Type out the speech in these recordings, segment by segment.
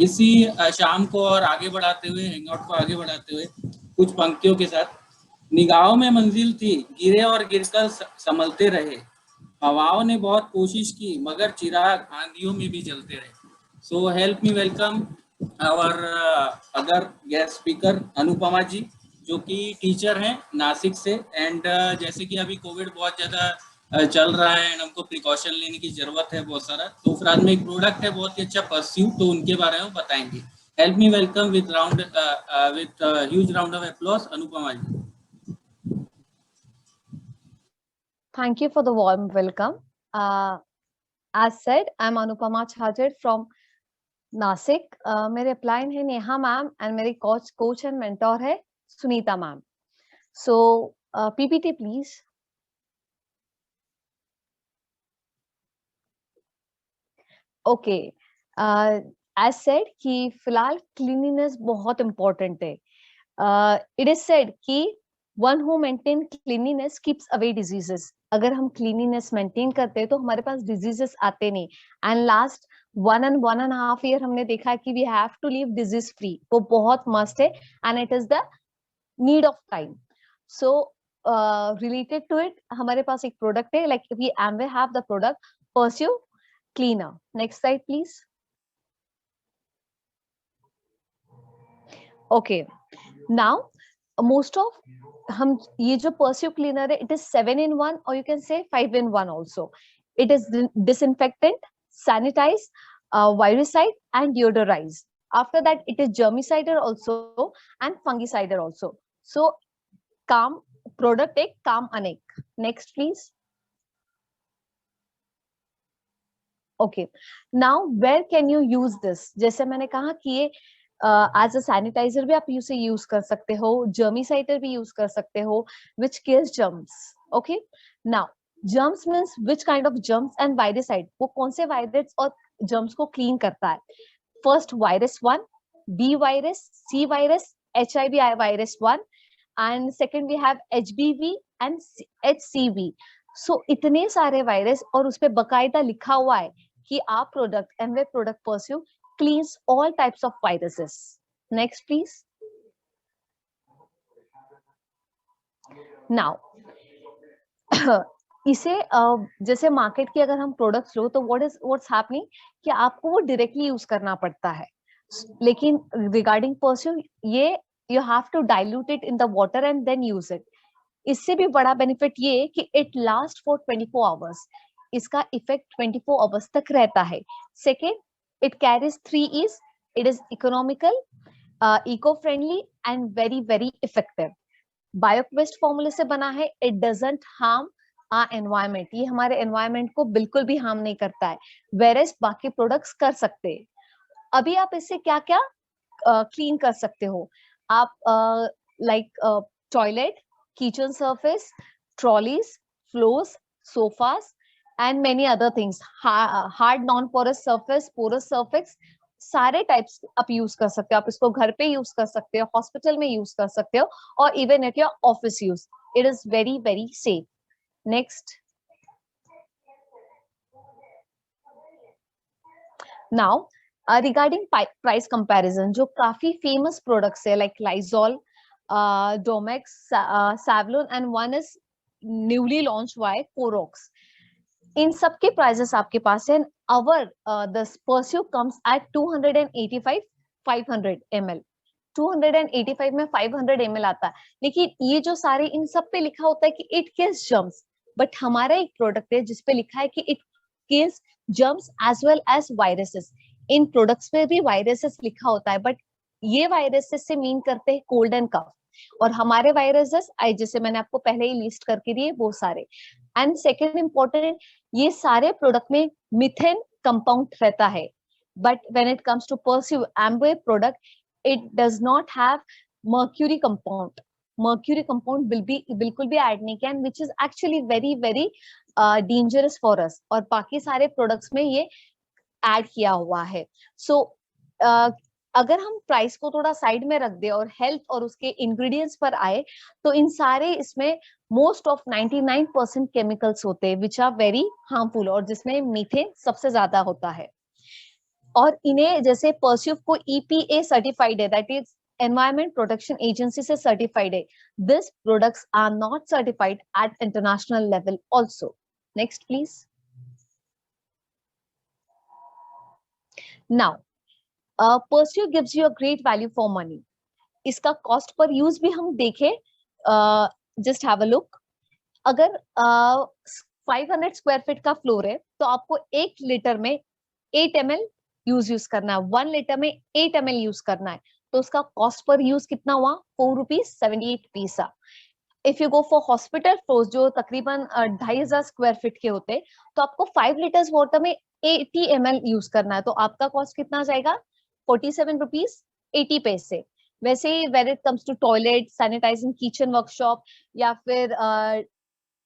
इसी शाम को और आगे बढ़ाते हुए, हैंगआउट को आगे बढ़ाते हुए कुछ पंक्तियों के साथ। निगाहों में मंजिल थी, गिरे और गिरकर संभलते रहे, हवाओं ने बहुत कोशिश की मगर चिराग आंधियों में भी जलते रहे। So help me welcome our other guest speaker Anupama ji, जो कि टीचर हैं नासिक से। एंड जैसे कि अभी कोविड बहुत ज़्यादा चल रहा है एंड हमको प्रिकॉशन लेने की ज़रूरत है बहुत सारा, तो फिर आज में एक प्रोडक्ट है बहुत ही अच्छा परस्यू, तो उनके बारे में बताएंगे। Help me welcome with huge round of applause Anupama ji. Thank you for the warm welcome. As said, I'm Anupama Chhajar from Nasik. मेरे अपलाइन है नेहा मैम एंड मेरी कोच एंड मेंटोर है Sunita ma'am. So PPT please. Okay. As said कि फिलहाल cleanliness बहुत important है. It is said कि one who maintain cleanliness keeps away diseases. अगर हम cleanliness maintain करते हैं तो हमारे पास diseases आते नहीं. And last 1.5 year हमने देखा है कि we have to live disease free. वो बहुत must है and it is the need of time. So related to it, हमारे पास एक product है, like we Amway have the product Pursue Cleaner. Next slide please. Okay. Now most of हम ये जो Pursue Cleaner है, it is 7-in-1 or you can say 5-in-1 also. It is disinfectant, sanitize, virucide and deodorize. After that it is germicider also and fungicider also. So काम product एक काम अनेक. Next please. Okay. Now where can you use this? जैसे मैंने कहा कि ये as a sanitiser भी आप इसे यूज कर सकते हो, जर्मिसाइडर भी यूज कर सकते हो, which kills germs. Okay. Now germs means which kind of germs and viricide, वो कौन से वायरस और germs को क्लीन करता है. First virus 1, B virus, C virus, HIV virus 1 and second we have HBV and HCV. So इतने सारे virus और उस पे बकायदा लिखा हुआ है कि आप product Amway product Pursue cleans all types of viruses. Next please. Now इसे जैसे मार्केट की अगर हम प्रोडक्ट्स लो तो what's happening कि आपको वो डायरेक्टली यूज करना पड़ता है, लेकिन रिगार्डिंग Pursue ये you have to dilute it in the water and then use it. इससे भी बड़ा बेनिफिट ये कि it lasts for 24 hours. इसका इफेक्ट 24 आवर्स तक रहता है. Second, it carries 3 E's. It is economical, eco-friendly and very very effective. Biowaste फॉर्मूले से बना है. It doesn't harm our environment. ये हमारे एनवायरमेंट को बिल्कुल भी हार्म नहीं करता है, whereas बाकी प्रोडक्ट्स कर सकते हैं. अभी आप इससे क्या क्या क्लीन कर सकते हो. आप like toilet, kitchen surface, trolleys, floors, sofas and many other things. Hard non-porous surface, porous surface, सारे टाइप्स आप यूज कर सकते हो. आप इसको घर पे यूज कर सकते हो, हॉस्पिटल में यूज कर सकते हो और even at your office use. It is very very safe. Next. Now regarding price comparison, जो काफी फेमस प्रोडक्ट्स है like Lysol, Domex, Savlon and one is newly launch by Clorox. इन सब के प्राइसेस आपके पास है. Our the Pursue comes at 285 500 ml. 285 में 500 ml आता है, लेकिन ये जो सारे इन सब पे लिखा होता है कि इट किल्स जर्म्स, बट हमारा एक प्रोडक्ट है जिसपे लिखा है कि it kills germs as well as viruses. इन प्रोडक्ट्स पे भी वायरसेस लिखा होता है, बट ये वायरसेस से मीन करते हैं कोल्ड एंड कफ, और हमारे वायरसेस जैसे मैंने आपको पहले ही लिस्ट करके दिए वो सारे. एंड सेकेंड इम्पोर्टेंट, ये सारे प्रोडक्ट में मिथेन कंपाउंड रहता है, but when it comes to Pursue Amway product, it does not have mercury compound. Mercury compound बिल्कुल भी ऐड नहीं किया, which is actually very very dangerous for us, और बाकी सारे प्रोडक्ट्स में ये ऐड किया हुआ है. सो अगर हम प्राइस को थोड़ा साइड में रख दे और हेल्थ और उसके इंग्रेडिएंट्स पर आए, तो इन सारे इसमें मोस्ट ऑफ 99% केमिकल्स होते हैं विच आर वेरी हार्मफुल, और जिसमें मीथेन सबसे ज्यादा होता है. और इन्हें जैसे परस्यूव को EPA सर्टिफाइड है, that is environment protection agency से सर्टिफाइड है. This products are not certified at international level also. Next please. Now Pursue gives you a great value for money. इसका कॉस्ट पर यूज भी हम देखें, just have a look. अगर 500 square feet का floor है तो आपको 1 लीटर में 8 ml यूज करना है, 1 लीटर में 8 ml यूज करना है. तो उसका कॉस्ट पर यूज कितना हुआ? 4 रुपीज 78 पैसा. If you go for hospital floors जो तकरीबन 2500 स्क्वायर फीट के होते हैं, तो आपको 5 लीटर्स वाटर में 80 ml यूज करना है. तो आपका कॉस्ट कितना जाएगा? 47 रुपीज 80 पैसे. वैसे ही when it comes to toilet, sanitising kitchen workshop, या फिर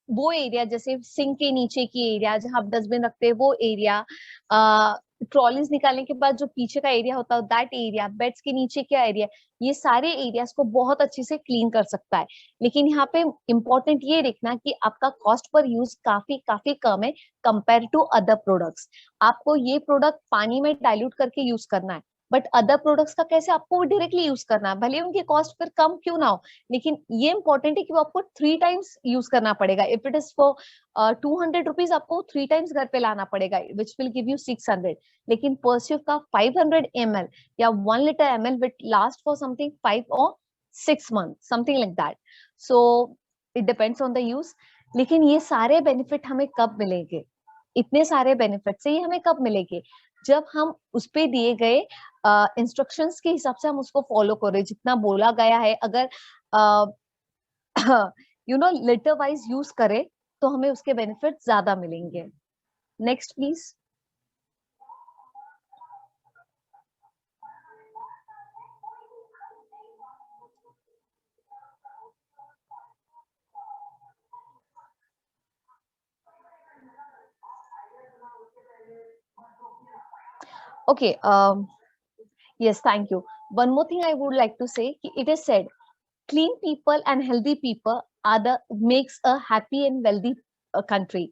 वो एरिया जैसे सिंक के नीचे की एरिया जहां आप डस्टबिन रखते हैं वो एरिया, ट्रॉलीज निकालने के बाद जो पीछे का एरिया होता है दैट एरिया, बेड्स के नीचे क्या एरिया, ये सारे एरियाज को बहुत अच्छे से क्लीन कर सकता है. लेकिन यहाँ पे इम्पोर्टेंट ये देखना कि आपका कॉस्ट पर यूज काफी काफी कम है कंपेयर टू अदर प्रोडक्ट्स. आपको ये प्रोडक्ट पानी में डाइल्यूट करके यूज करना है, बट अदर प्रोडक्ट्स का कैसे? आपको डायरेक्टली यूज करना है, भले उनकी कॉस्ट फिर कम क्यों ना हो, लेकिन ये इंपॉर्टेंट है कि वो आपको 3 टाइम्स यूज करना पड़ेगा. If it is for 200 rupees, आपको 3 टाइम्स घर पे लाना पड़ेगा, विच विल गिव यू 600. लेकिन परस्यूव का 500 ml या 1 litre ml will last for something 5 और 6 month, something like that. So it depends on the use. लेकिन ये सारे बेनिफिट हमें कब मिलेंगे? इतने सारे बेनिफिट से ये हमें कब मिलेंगे? जब हम उस पे दिए गए इंस्ट्रक्शंस के हिसाब से हम उसको फॉलो करें, जितना बोला गया है. अगर लिटर वाइज यूज करें तो हमें उसके बेनिफिट ज्यादा मिलेंगे. Next please. Okay, yes, thank you. One more thing I would like to say, it is said, clean people and healthy people are the makes a happy and wealthy country.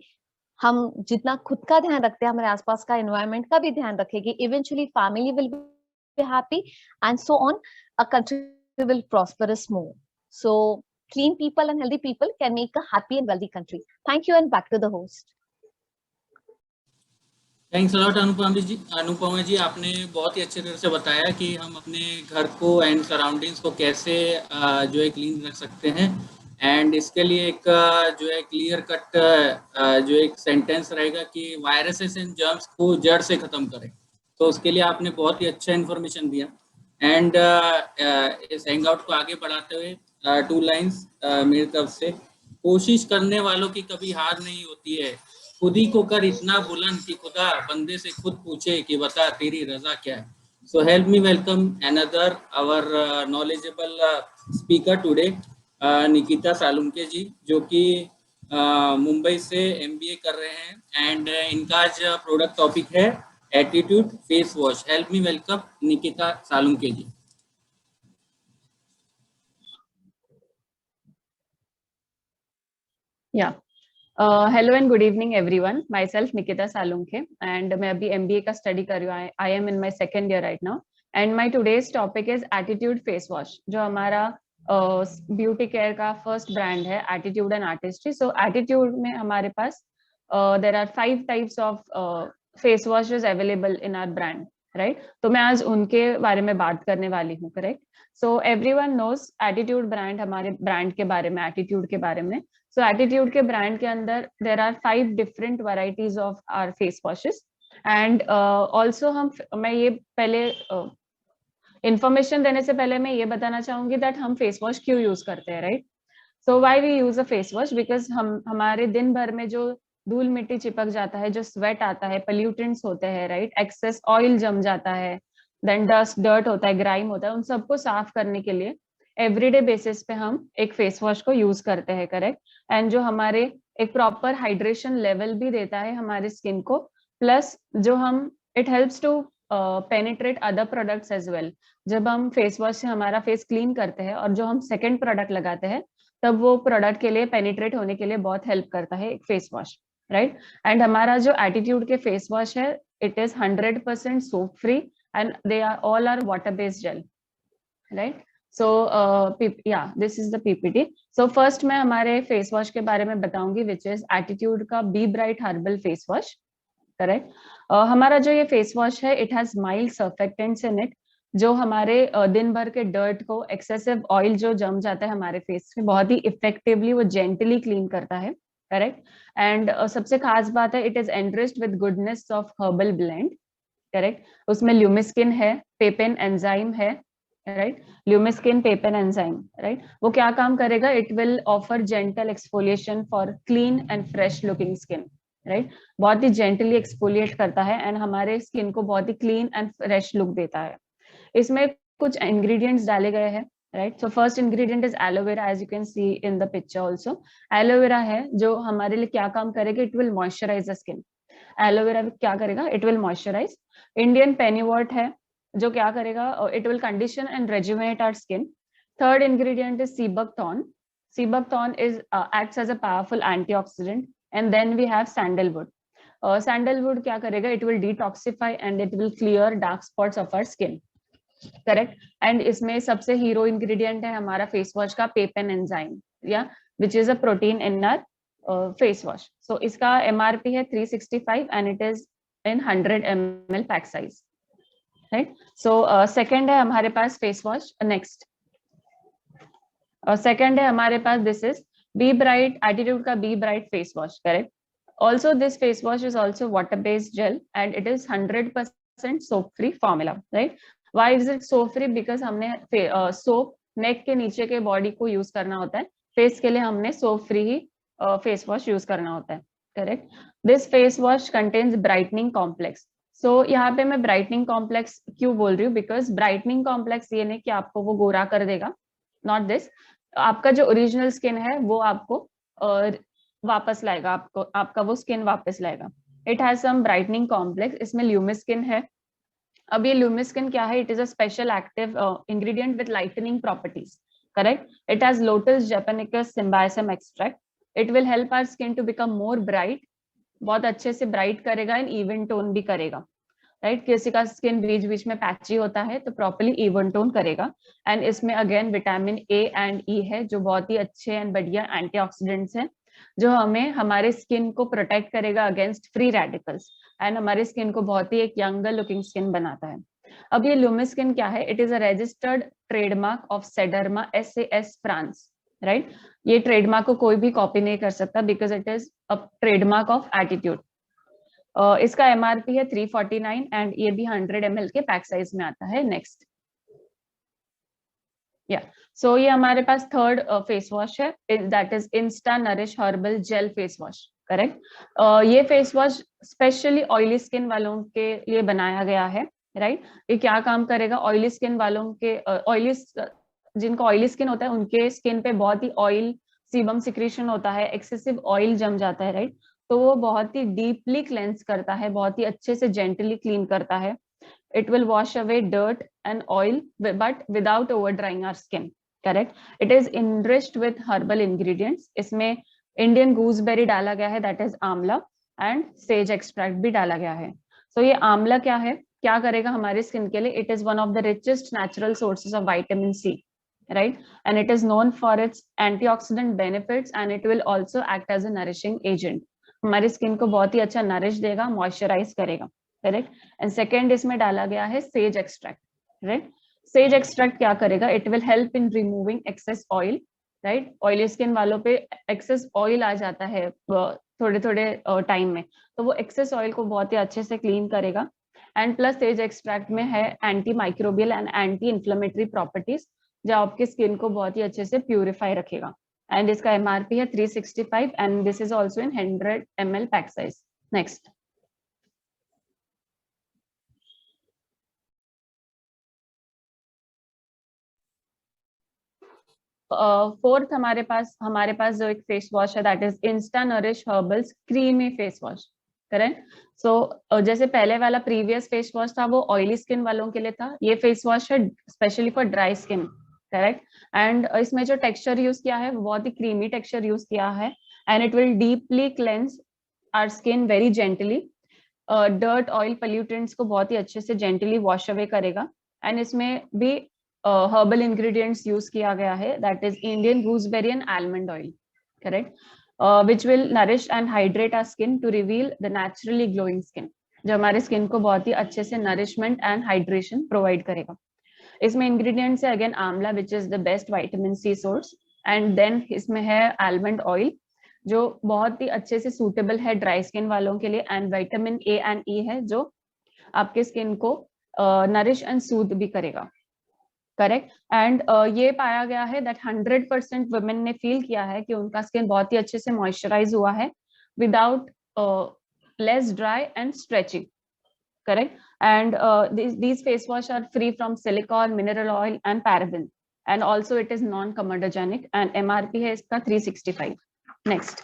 हम जितना खुद का ध्यान रखते हैं, हमारे आसपास का एनवायरनमेंट का भी ध्यान रखेंगे, eventually family will be happy and so on, a country will prosperous more. So clean people and healthy people can make a happy and wealthy country. Thank you, and back to the host. Thanks a lot Anupama ji, आपने बहुत ही अच्छे तरह से बताया कि हम अपने घर को एंड सराउंडिंग्स को कैसे जो है क्लीन रख सकते हैं. एंड इसके लिए एक जो है क्लियर कट जो एक सेंटेंस रहेगा कि वायरसेस एंड जर्म्स को जड़ से ख़त्म करें. तो उसके लिए आपने बहुत ही अच्छा इन्फॉर्मेशन दिया. एंड इस हैंग आउट को आगे बढ़ाते हुए 2 लाइन्स मेरी तरफ से. कोशिश करने वालों की कभी हार नहीं होती है, खुद ही को कर इतना बुलंद कि खुदा बंदे से खुद पूछे कि बता तेरी रजा क्या है. So help me welcome another our knowledgeable speaker today, Nikita Salunke ji, जो कि मुंबई से MBA कर रहे हैं. एंड इनका आज प्रोडक्ट टॉपिक है Attitude face wash. Help me welcome Nikita Salunke ji. Yeah. Hello and good evening everyone. Myself Nikita Salunke and मैं अभी MBA का study कर रही हूँ. I am in my 2nd year right now and my today's topic is Attitude Face Wash, जो हमारा beauty care का first brand है, Attitude and Artistry. So Attitude में हमारे पास there are 5 types of face washes available in our brand, right? तो मैं आज उनके बारे में बात करने वाली हूँ, correct? So everyone knows Attitude brand, हमारे ब्रांड के बारे में, Attitude के बारे में. So Attitude के ब्रांड के अंदर there are 5 different varieties of our face washes and also मैं ये पहले information देने से पहले मैं ये बताना चाहूंगी that हम face wash क्यों यूज करते हैं, right? So why we use a face wash? Because हमारे दिन भर में जो धूल मिट्टी चिपक जाता है, जो स्वेट आता है, pollutants होते हैं, right? Excess oil जम जाता है, then dirt होता है, grime होता है, उन सबको साफ करने के लिए एवरीडे बेसिस पे हम एक फेस वॉश को यूज करते हैं, करेक्ट? एंड जो हमारे एक प्रॉपर हाइड्रेशन लेवल भी देता है हमारे स्किन को, प्लस जो हम it helps to penetrate other products as well. जब हम फेस वॉश से हमारा फेस क्लीन करते हैं और जो हम सेकेंड प्रोडक्ट लगाते हैं तब वो प्रोडक्ट के लिए पेनिट्रेट होने के लिए बहुत हेल्प करता है एक फेस वॉश, राइट? एंड हमारा जो एटीट्यूड के फेस वॉश है it is 100% soap free and they are all are water based gel, right? So yeah, this is the PPT. So first मैं हमारे फेस वॉश के बारे में बताऊंगी which is एटीट्यूड का be bright herbal face wash, correct. हमारा जो ये फेस वॉश है it has mild surfactants in it, जो हमारे दिन भर के डर्ट को, एक्सेसिव ऑयल जो जम जाता है हमारे फेस में, बहुत ही इफेक्टिवली वो जेंटली क्लीन करता है, करेक्ट। एंड सबसे खास बात है it is enriched with goodness of herbal blend, correct. उसमें ल्यूमिस्किन है, पेपेन एंजाइम है, राइट, ल्यूमिस्किन पेपेन एंजाइम, राइट। वो क्या काम करेगा, it will offer gentle exfoliation for clean and fresh looking skin, right. बहुत ही जेंटली एक्सफोलिएट करता है एंड हमारे स्किन को बहुत ही क्लीन एंड फ्रेश लुक देता है। इसमें कुछ इंग्रेडिएंट्स डाले गए हैं, right. So first ingredient is aloe vera, as you can see in the picture also. Aloe vera है जो हमारे लिए क्या काम करेगा, it will moisturise the skin. Aloe vera क्या करेगा, it will moisturise. Indian pennywort है जो क्या करेगा, it will condition and rejuvenate our skin. Third ingredient is sea buckthorn. Sea buckthorn is acts as a powerful antioxidant. And then we have sandalwood. Sandalwood क्या करेगा, it will detoxify and it will clear dark spots of our skin, correct. And इसमें सबसे hero ingredient है हमारा face wash का papain enzyme, या which is a protein in our face wash. So इसका MRP है 365 and it is in 100 ml pack size, right. So second है हमारे पास फेस वॉश, नेक्स्ट सेकेंड है हमारे पास this is be bright, Attitude का be bright face wash, correct. Also this face wash is also water based gel and it is 100% soap free formula, right. Why is it soap free, because हमने soap नेक के नीचे के body को use करना होता है, face के लिए हमने सोप फ्री ही फेस वॉश यूज करना होता है, correct. This face wash contains brightening complex. So यहाँ पे मैं ब्राइटनिंग कॉम्प्लेक्स क्यों बोल रही हूँ, बिकॉज ब्राइटनिंग कॉम्प्लेक्स ये नहीं कि आपको वो गोरा कर देगा, नॉट दिस। आपका जो ओरिजिनल स्किन है वो आपको वापस लाएगा, आपको आपका वो स्किन वापस लाएगा। It has some brightening complex, इसमें ल्यूमिस्किन है। अब ये ल्यूमिस्किन क्या है, it is a special active ingredient with lightening properties, correct. It has lotus japonicus symbiosome extract. It will help our skin to become more bright, बहुत अच्छे से bright करेगा एंड इवन टोन भी करेगा, राइट। किसी का स्किन बीच बीच में patchy होता है तो प्रॉपर्ली इवन टोन करेगा। एंड इसमें again vitamin A and E है जो बहुत ही अच्छे एंड बढ़िया एंटीऑक्सीडेंट्स हैं, जो हमें हमारे स्किन को प्रोटेक्ट करेगा अगेंस्ट फ्री रेडिकल्स एंड हमारे स्किन को बहुत ही एक यंगर लुकिंग स्किन बनाता है। अब ये ल्यूमिस्किन क्या है, it is a registered trademark of Sederma SAS France, right. ये ट्रेडमार्क को कोई भी कॉपी नहीं कर सकता because it is a trademark of Attitude. इसका MRP है 349 एंड ये भी 100 ml के पैक साइज में आता है। नेक्स्ट, या सो ये हमारे पास थर्ड फेस वॉश है, that is insta nourish herbal gel face wash, correct. ये face wash specially oily skin वालों के लिए बनाया गया है, राइट। ये क्या काम करेगा, ऑयली स्किन वालों के जिनको ऑयली स्किन होता है उनके स्किन पे बहुत ही ऑयल सीबम सिक्रीशन होता है, एक्सेसिव ऑयल जम जाता है, राइट। तो वो बहुत ही डीपली क्लेंस करता है, बहुत ही अच्छे से जेंटली क्लीन करता है। It will wash away dirt and oil, but without over drying our skin, correct. It is enriched with herbal ingredients. इसमें Indian gooseberry डाला गया है, that is आंवला, and sage extract भी डाला गया है। So ये आंवला क्या है, क्या करेगा हमारे स्किन के लिए, it is one of the richest natural sources of vitamin C, right, and it is known for its antioxidant benefits and it will also act as a nourishing agent. हमारी स्किन को बहुत ही अच्छा nourish देगा, moisturise करेगा, correct. And second इसमें डाला गया है says extract, right. Says extract क्या करेगा, it will help in removing excess oil, right. Oily skin वालों पे एक्सेस ऑयल आ जाता है थोड़े थोड़े टाइम में, तो वो एक्सेस ऑयल को बहुत ही अच्छे से क्लीन करेगा। एंड प्लस सेज एक्सट्रैक्ट में है anti microbial and anti inflammatory properties, जो आपकी स्किन को बहुत ही अच्छे से प्यूरिफाई रखेगा। एंड इसका MRP है 365 and this is also in 100 ml pack size. Next, fourth हमारे पास जो एक फेस वॉश है, that is insta nourish herbals creamy face wash, correct. So जैसे पहले वाला प्रीवियस फेस वॉश था वो ऑयली स्किन वालों के लिए था, ये फेस वॉश है specially for dry skin, correct. And इसमें जो टेक्सचर यूज किया है वो बहुत ही क्रीमी टेक्सचर यूज किया है and it will deeply cleanse our skin very gently. Dirt oil pollutants को बहुत ही अच्छे से जेंटली वॉश अवे करेगा। एंड इसमें भी हर्बल इंग्रेडिएंट्स यूज किया गया है, that is Indian gooseberry and almond oil, correct, which will nourish and hydrate our skin to reveal the naturally glowing skin, जो हमारे स्किन को बहुत ही अच्छे से नरिशमेंट एंड हाइड्रेशन प्रोवाइड करेगा। इसमें इंग्रेडिएंट्स है again amla which is the best vitamin C source, and then इसमें है आलमंड ऑयल जो बहुत ही अच्छे से सूटेबल है ड्राई स्किन वालों के लिए, एंड विटामिन ए एंड ई है जो आपके स्किन को नरिश एंड सूद भी करेगा, करेक्ट। एंड ये पाया गया है दैट 100% वुमेन ने फील किया है कि उनका स्किन बहुत ही अच्छे से मॉइस्चराइज हुआ है without less dry and stretching, correct, and these face wash are free from silicone, mineral oil and paraben, and also it is non comedogenic and MRP है इसका 365। next,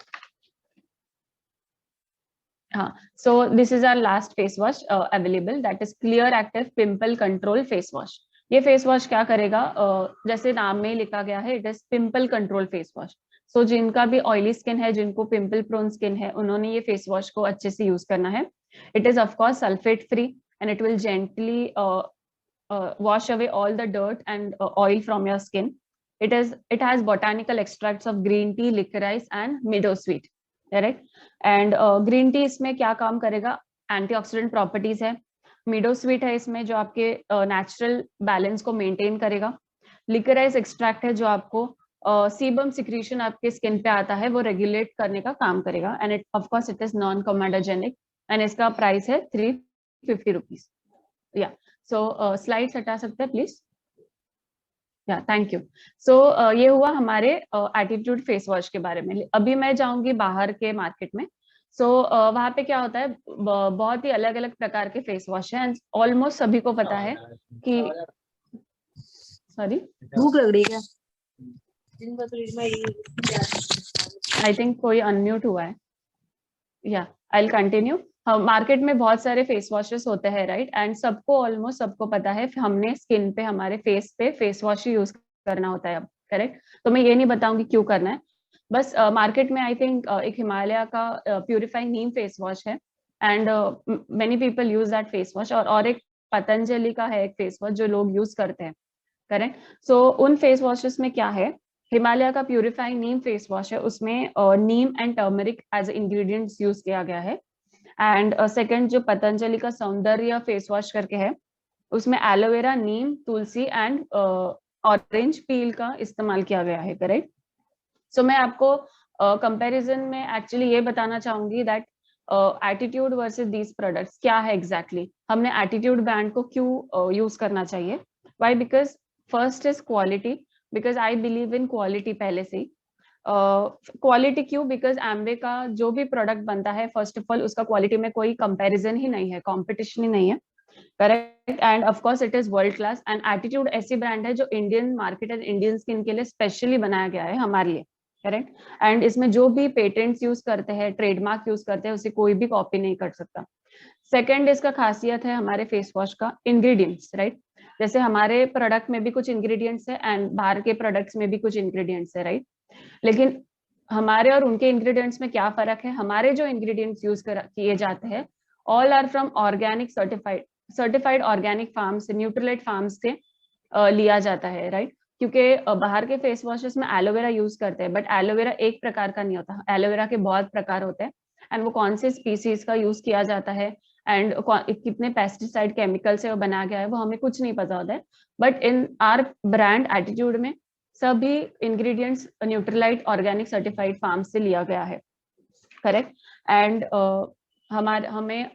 हाँ, so this is our last face wash available, that is clear active pimple control face wash। ये face wash क्या करेगा, जैसे नाम में ही लिखा गया है, it is pimple control face wash. So जिनका भी ऑयली स्किन है, जिनको पिंपल प्रोन स्किन है, उन्होंने ये फेस वॉश को अच्छे से यूज करना है। It is of course sulfate free and it will gently wash away all the dirt and oil from your skin. It has botanical extracts of green tea, licorice and meadowsweet, correct? And green tea इसमें क्या काम करेगा, antioxidant properties है, meadowsweet है इसमें जो आपके natural balance को maintain करेगा, licorice extract है जो आपको सीबम सिक्रीशन आपके स्किन पे आता है वो रेगुलेट करने का काम करेगा, and it of course it is non comedogenic and इसका प्राइस है 350 रुपीज। या सो स्लाइड्स हटा सकते हैं प्लीज। या थैंक यू। सो ये हुआ हमारे एटीट्यूड फेस वॉश के बारे में। अभी मैं जाऊंगी बाहर के मार्केट में। सो वहां पे क्या होता है, बहुत ही अलग अलग प्रकार के फेस वॉश है, ऑलमोस्ट सभी को पता है कि सॉरी भूख लग रही है आई थिंक कोई अनम्यूट हुआ है। या आई विल कंटिन्यू। मार्केट में बहुत सारे फेस वॉशेस होते हैं, राइट, एंड सबको ऑलमोस्ट सबको पता है हमने स्किन पे हमारे फेस पे फेस वॉश ही यूज करना होता है अब, करेक्ट। तो मैं ये नहीं बताऊंगी क्यों करना है, बस मार्केट में आई थिंक एक हिमालय का प्यूरिफाइंग नीम फेस वॉश है and many people use that face wash, और एक पतंजलि का है एक फेस वॉश जो लोग यूज करते हैं, करेक्ट। सो उन फेस वॉशेस में क्या है, हिमालय का प्यूरिफाइंग नीम फेस वॉश है, उसमें neem and turmeric as ingredients use किया गया है। एंड सेकंड जो पतंजलि का सौंदर्य फेस वॉश करके है, उसमें aloe vera, Neem, Tulsi and orange peel का इस्तेमाल किया गया है, करेक्ट। सो मैं आपको कंपैरिजन में एक्चुअली ये बताना चाहूंगी that attitude versus these products क्या है एग्जैक्टली। हमने एटीट्यूड ब्रांड को क्यों यूज करना चाहिए, why, because first is quality, because I believe in quality पहले से ही। क्वालिटी क्यों, बिकॉज एम्वे का जो भी प्रोडक्ट बनता है फर्स्ट ऑफ ऑल उसका क्वालिटी में कोई कंपैरिजन ही नहीं है, कंपटीशन ही नहीं है, correct, end of course it is world class. And attitude ऐसी ब्रांड है जो Indian market and Indian skin के लिए स्पेशली बनाया गया है हमारे लिए, करेक्ट। एंड इसमें जो भी पेटेंट्स यूज करते हैं, ट्रेडमार्क यूज करते हैं, उसे कोई भी कॉपी नहीं कर सकता। सेकेंड इसका खासियत है हमारे फेस वॉश का इंग्रेडिएंट्स, राइट। जैसे हमारे प्रोडक्ट में भी कुछ इंग्रेडिएंट्स है एंड बाहर के प्रोडक्ट्स में भी कुछ इंग्रेडिएंट्स है, राइट। लेकिन हमारे और उनके इंग्रेडिएंट्स में क्या फर्क है, हमारे जो इंग्रेडिएंट्स यूज किए जाते हैं all are from organic certified organic farm से, न्यूट्रलाइट फार्म से लिया जाता है, राइट। क्योंकि बाहर के फेस वॉशेस में एलोवेरा यूज करते हैं, बट एलोवेरा एक प्रकार का नहीं होता, एलोवेरा के बहुत प्रकार होते हैं, एंड वो कौन से स्पीसीज का यूज किया जाता है एंड कितने पेस्टिसाइड केमिकल से वो बनाया गया है वो हमें कुछ नहीं पता होता है। But in our brand Attitude में सभी ingredients Nutrilite organic certified farm से लिया गया है, करेक्ट। एंड हमें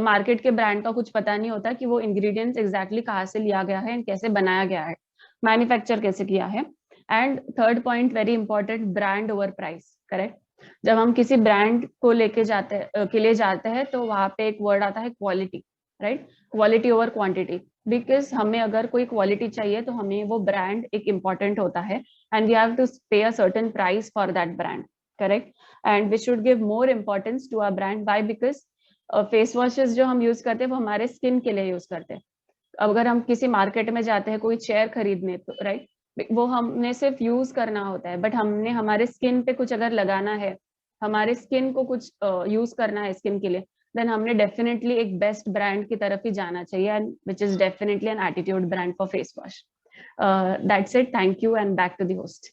मार्केट के ब्रांड का कुछ पता नहीं होता कि वो इंग्रेडिएंट्स एग्जैक्टली कहाँ से लिया गया है एंड कैसे बनाया गया है, मैन्युफैक्चर कैसे किया है। And third point very important, brand over price, correct. जब हम किसी ब्रांड को लेके जाते हैं तो वहां पे एक वर्ड आता है quality, right, quality over quantity. Because हमें अगर कोई क्वालिटी चाहिए तो हमें वो ब्रांड एक इम्पॉर्टेंट होता है and we have to pay a certain price for that brand, correct. And we should give more importance to our brand, by because face washes जो हम यूज करते हैं वो हमारे स्किन के लिए यूज करते हैं। अगर हम किसी मार्केट में जाते हैं कोई चेयर खरीदने, तो राइट, वो हमने सिर्फ यूज करना होता है, बट हमने हमारे स्किन पे कुछ अगर लगाना है, हमारे स्किन को कुछ यूज करना है स्किन के लिए, देन हमने डेफिनेटली एक बेस्ट ब्रांड की तरफ ही जाना चाहिए, and which is definitely an Attitude brand for face wash. That's it. Thank you, and back to the host.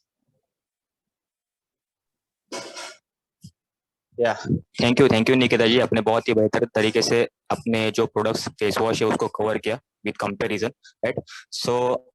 Thank you Nikita ji, आपने बहुत ही बेहतर तरीके से अपने जो प्रोडक्ट्स फेस वॉश है उसको कवर किया विद कंपैरिजन, राइट. सो